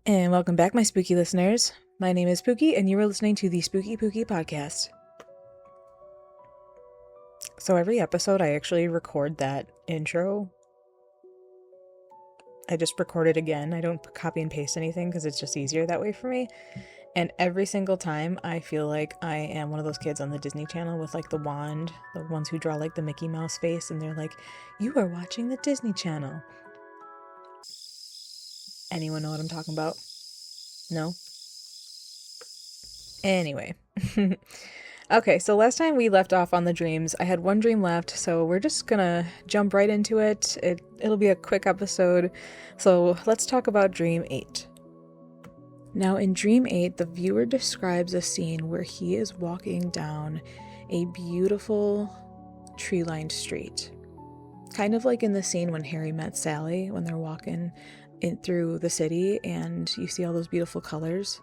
And welcome back, my spooky listeners. My name is Pookie, and you are listening to the Spooky Pookie Podcast. So every episode, I actually record that intro. I just record it again. I don't copy and paste anything because it's just easier that way for me. And every single time, I feel like I am one of those kids on the Disney Channel with like the wand, the ones who draw like the Mickey Mouse face, and they're like, "You are watching the Disney Channel." Anyone know what I'm talking about? No? Anyway. Okay, so last time we left off on the dreams. I had one dream left, so we're just gonna jump right into it. It'll be a quick episode. So let's talk about Dream 8. Now, in Dream 8, the viewer describes a scene where he is walking down a beautiful tree-lined street. Kind of like in the scene when Harry met Sally, when they're walking through the city and you see all those beautiful colors.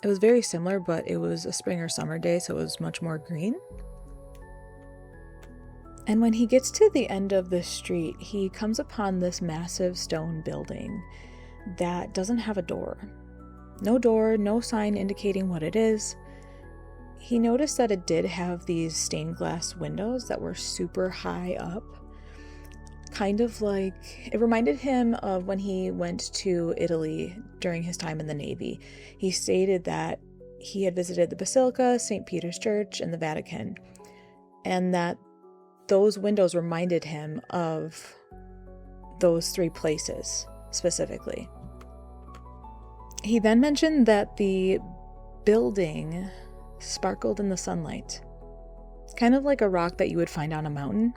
It was very similar, but it was a spring or summer day, so it was much more green. And when he gets to the end of the street, he comes upon this massive stone building that doesn't have a door. No door, no sign indicating what it is. He noticed that it did have these stained glass windows that were super high up. Kind of like, it reminded him of when he went to Italy during his time in the Navy. He stated that he had visited the Basilica, St. Peter's Church, and the Vatican, and that those windows reminded him of those three places specifically. He then mentioned that the building sparkled in the sunlight, kind of like a rock that you would find on a mountain.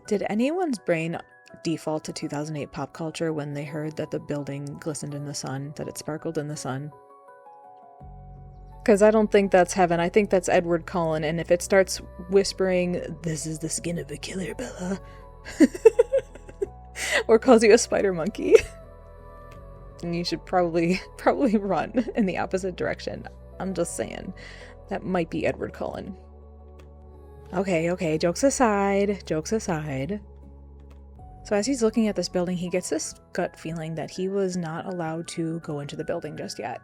Did anyone's brain default to 2008 pop culture when they heard that the building glistened in the sun, that it sparkled in the sun? Because I don't think that's heaven. I think that's Edward Cullen, and if it starts whispering, "This is the skin of a killer, Bella," or calls you a spider monkey, then you should probably run in the opposite direction. I'm just saying. That might be Edward Cullen. Okay, jokes aside. So as he's looking at this building, he gets this gut feeling that he was not allowed to go into the building just yet,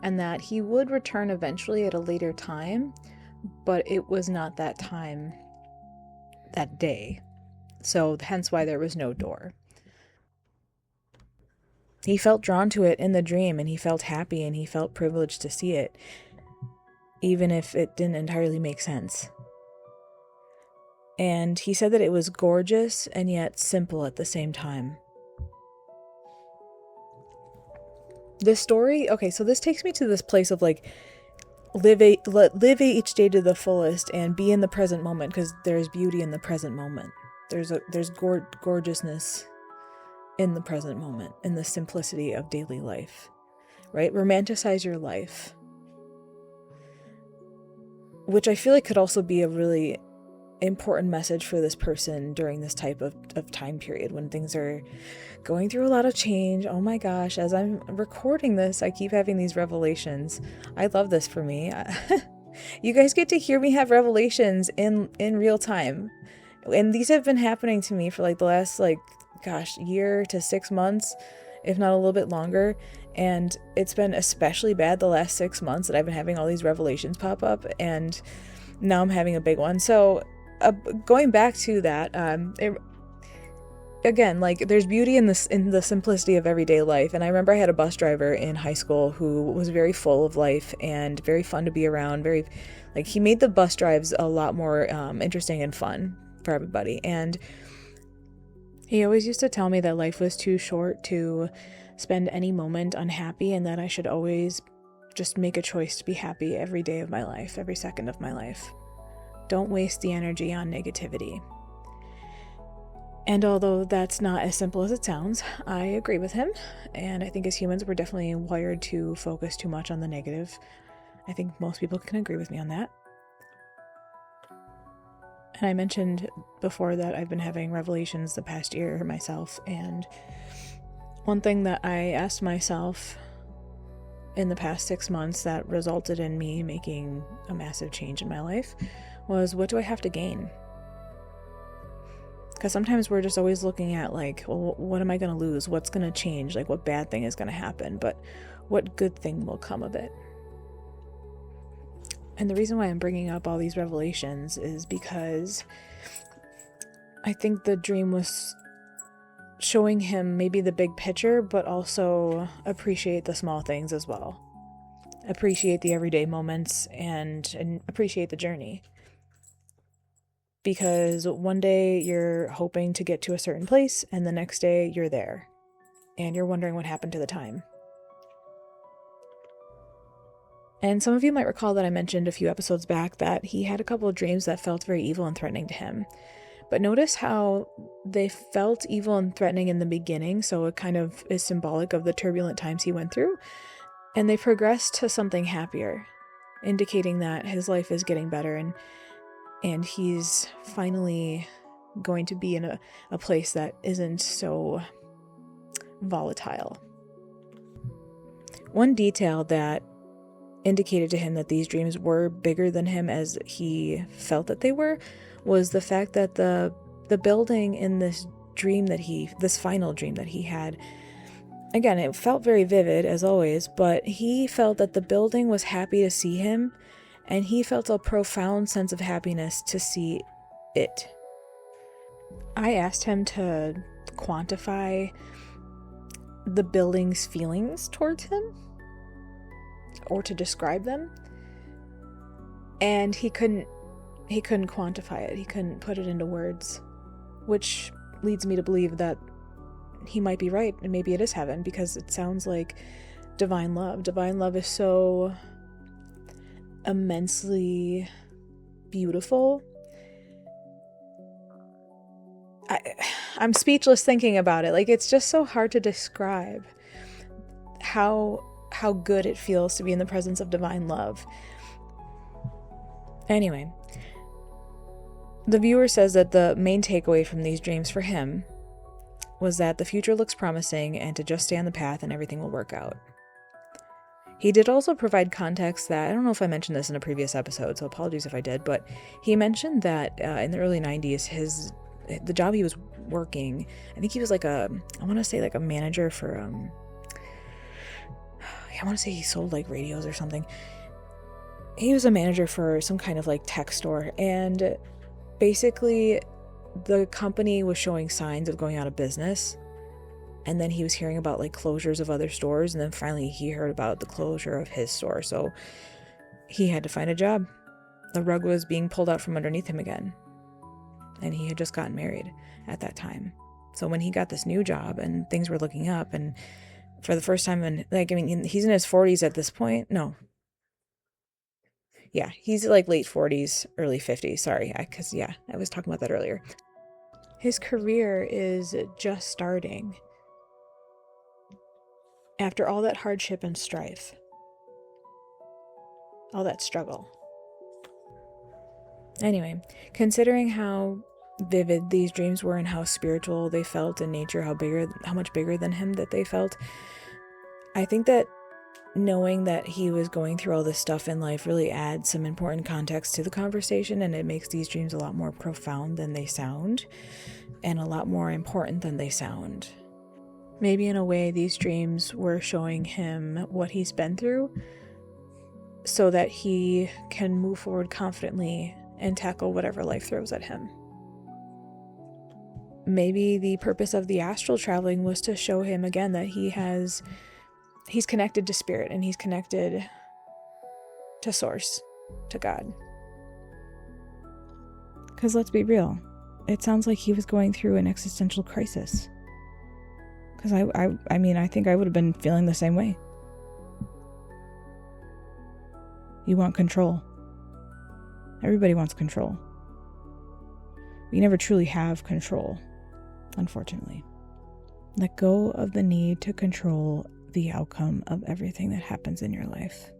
and that he would return eventually at a later time, but it was not that time that day. So hence why there was no door. He felt drawn to it in the dream, and he felt happy, and he felt privileged to see it, even if it didn't entirely make sense. And he said that it was gorgeous and yet simple at the same time. This story, okay, so this takes me to this place of like, live each day to the fullest and be in the present moment, because there's beauty in the present moment. There's gorgeousness in the present moment, in the simplicity of daily life, right? Romanticize your life, which I feel like could also be a really important message for this person during this type of time period when things are going through a lot of change. Oh my gosh, as I'm recording this, I keep having these revelations. I love this for me. You guys get to hear me have revelations in real time. And these have been happening to me for like the last year to 6 months, if not a little bit longer. And it's been especially bad the last 6 months that I've been having all these revelations pop up, and now I'm having a big one. So going back to that, again, like, there's beauty in the simplicity of everyday life. And I remember I had a bus driver in high school who was very full of life and very fun to be around. He made the bus drives a lot more interesting and fun for everybody. And he always used to tell me that life was too short to spend any moment unhappy, and that I should always just make a choice to be happy every day of my life, every second of my life. Don't waste the energy on negativity. And although that's not as simple as it sounds, I agree with him. And I think as humans, we're definitely wired to focus too much on the negative. I think most people can agree with me on that. And I mentioned before that I've been having revelations the past year myself. And one thing that I asked myself in the past 6 months that resulted in me making a massive change in my life was, what do I have to gain? Because sometimes we're just always looking at like, well, what am I going to lose? What's going to change? Like, what bad thing is going to happen? But what good thing will come of it? And the reason why I'm bringing up all these revelations is because I think the dream was showing him maybe the big picture, but also appreciate the small things as well. Appreciate the everyday moments and appreciate the journey. Because one day you're hoping to get to a certain place, and the next day you're there, and you're wondering what happened to the time. And some of you might recall that I mentioned a few episodes back that he had a couple of dreams that felt very evil and threatening to him. But notice how they felt evil and threatening in the beginning, so it kind of is symbolic of the turbulent times he went through, and they progressed to something happier, indicating that his life is getting better and he's finally going to be in a place that isn't so volatile. One detail that indicated to him that these dreams were bigger than him as he felt that they were was the fact that the building in this final dream that he had, again, it felt very vivid as always, but he felt that the building was happy to see him, and he felt a profound sense of happiness to see it. I asked him to quantify the building's feelings towards him, or to describe them, and he couldn't quantify it. He couldn't put it into words, which leads me to believe that he might be right, and maybe it is heaven, because it sounds like divine love. Divine love is so immensely beautiful. I'm speechless thinking about it. Like, it's just so hard to describe how good it feels to be in the presence of divine love. Anyway, the viewer says that the main takeaway from these dreams for him was that the future looks promising and to just stay on the path and everything will work out. He did also provide context that, I don't know if I mentioned this in a previous episode, so apologies if I did, but he mentioned that in the early 90s, the job he was working, I think he was like I want to say like a manager for, I want to say he sold like radios or something. He was a manager for some kind of like tech store, and basically the company was showing signs of going out of business. And then he was hearing about like closures of other stores, and then finally he heard about the closure of his store. So he had to find a job. The rug was being pulled out from underneath him again. And he had just gotten married at that time. So when he got this new job and things were looking up, and for the first time he's in his 40s at this point. No. Yeah, he's like late 40s, early 50s. Sorry, because I was talking about that earlier. His career is just starting. After all that hardship and strife, all that struggle. Anyway, considering how vivid these dreams were and how spiritual they felt in nature, how much bigger than him that they felt, I think that knowing that he was going through all this stuff in life really adds some important context to the conversation, and it makes these dreams a lot more profound than they sound, and a lot more important than they sound. Maybe in a way, these dreams were showing him what he's been through so that he can move forward confidently and tackle whatever life throws at him. Maybe the purpose of the astral traveling was to show him again that he's connected to spirit, and he's connected to source, to God. Because let's be real, it sounds like he was going through an existential crisis. Because I think I would have been feeling the same way. You want control. Everybody wants control. You never truly have control, unfortunately. Let go of the need to control the outcome of everything that happens in your life.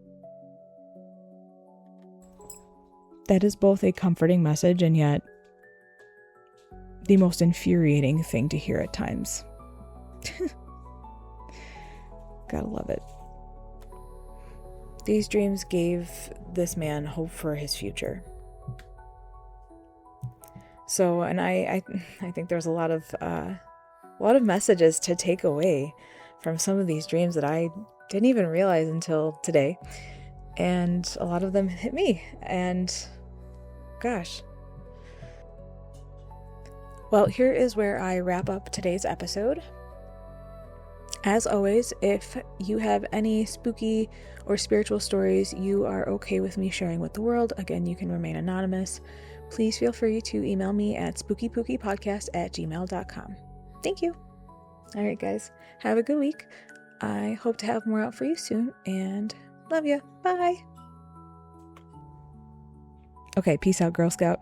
That is both a comforting message and yet the most infuriating thing to hear at times. Gotta love it. These dreams gave this man hope for his future. So, and I think there's a lot of messages to take away from some of these dreams that I didn't even realize until today. And a lot of them hit me. And gosh. Well, here is where I wrap up today's episode. As always, if you have any spooky or spiritual stories you are okay with me sharing with the world, again, you can remain anonymous. Please feel free to email me at spookypookipodcast@gmail.com. Thank you. All right, guys, have a good week. I hope to have more out for you soon, and love ya. Bye. Okay, peace out, Girl Scout.